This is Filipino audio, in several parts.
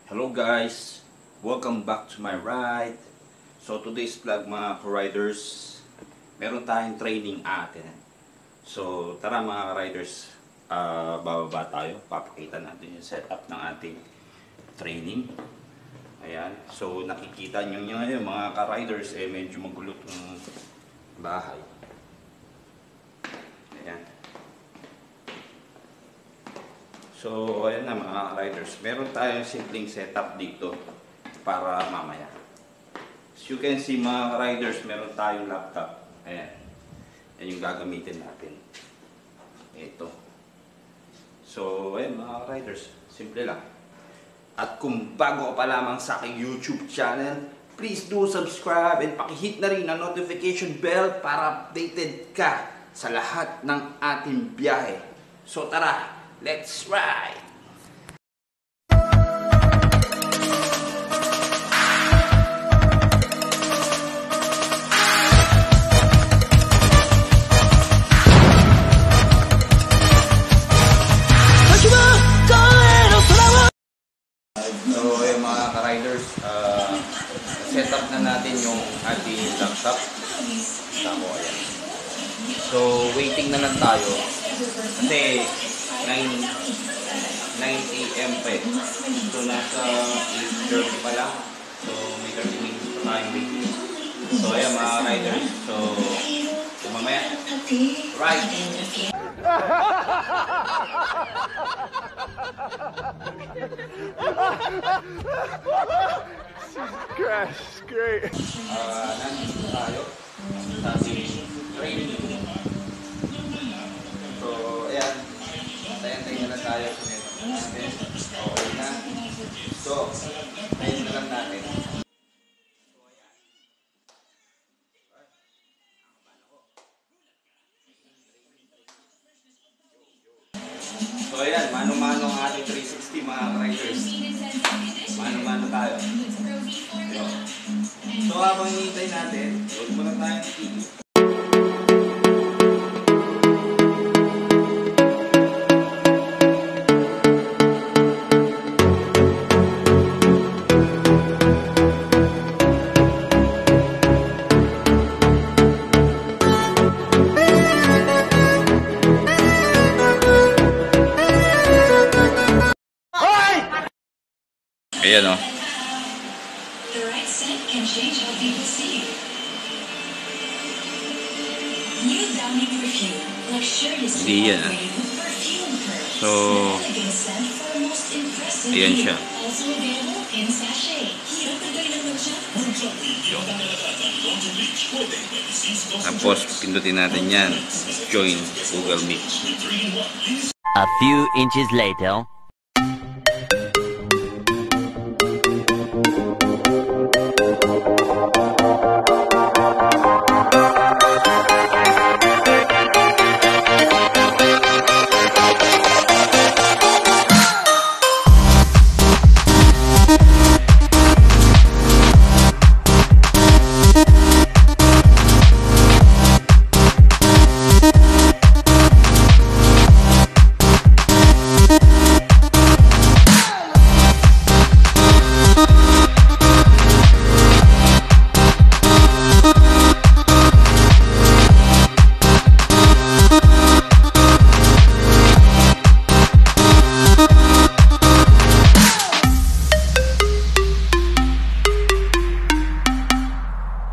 Hello guys, welcome back to my ride. So today's vlog mga riders, meron tayong training atin. So tara mga riders, bababa tayo, papakita natin yung setup ng ating training. Ayan, so nakikita nyo ngayon mga ka-riders, medyo magulo ng bahay. Ayan. So, ayan na mga riders. Meron tayong simpleng setup dito para mamaya. As you can see mga riders, meron tayong laptop. Ayan. Yan yung gagamitin natin. Ito. So, ayan mga riders. Simple lang. At kung bago ka pa lamang sa aking YouTube channel, please do subscribe and pakihit na rin ang notification bell para updated ka sa lahat ng ating biyahe. So, tara! Let's ride! So, yung mga ka-riders, set up na natin yung ating laptop. Tamo, ayan. So, waiting na lang tayo. Kasi, 9 AM pa eh. So, nasa 8:30 pa lang. So, may 30 minutes pa tayong waiting. So, ayan mga riders. So, mamaya, ride! Crash, great. Nandito tayo sa ating training. So, ayan. Tayan-tayan na tayo sa neto natin. Okay na. So, tayan na lang natin. So, ayan. Mano-mano ang ating 360 mga riders. Mano-mano tayo. So, habang hinihintay natin, huwag muna tayo TV. Ayan o. The right set can change how people see you. New Downy perfume, luxuriously upgraded with perfume pearls. So, elegant scent for a most impressive ayan view. siya. Also available in sachet. Tapos, pindutin natin yan. Join Google Meet. A few inches later.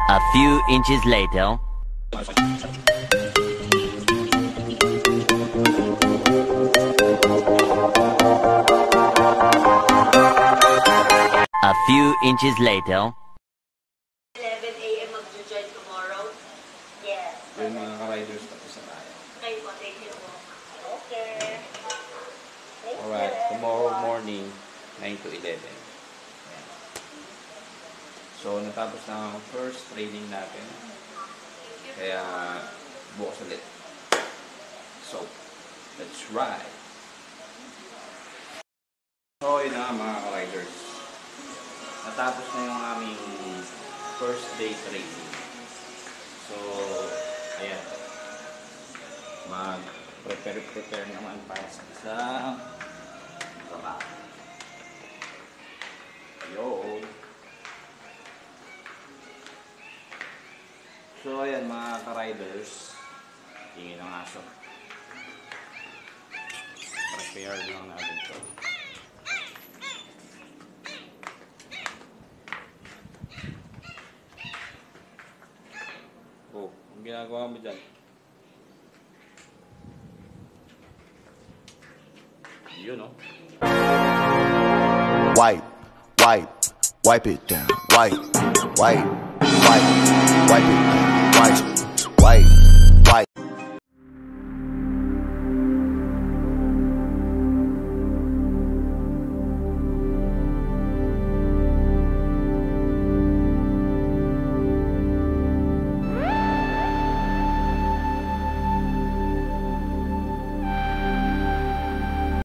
A few inches later. A few inches later. 11 AM mag-join tomorrow? Yes. Yung mga ka-riders tapos na tayo. Kayo po, thank you po. Okay. Alright, tomorrow morning, 9 to 11. Ayan. So, natapos na ang first training natin. Kaya, bukas ulit. So, let's ride! So, yun na mga ka-riders. Natapos na yung aming first day training. So, ayan. Mag-prepare naman para sa isang trabaho. So ayan mga ka-riders, tingin ng aso. Prepare lang natin to. Oh, ang ginagawa mo dyan? Yun oh. Wipe it down. Wipe it down. Wipe.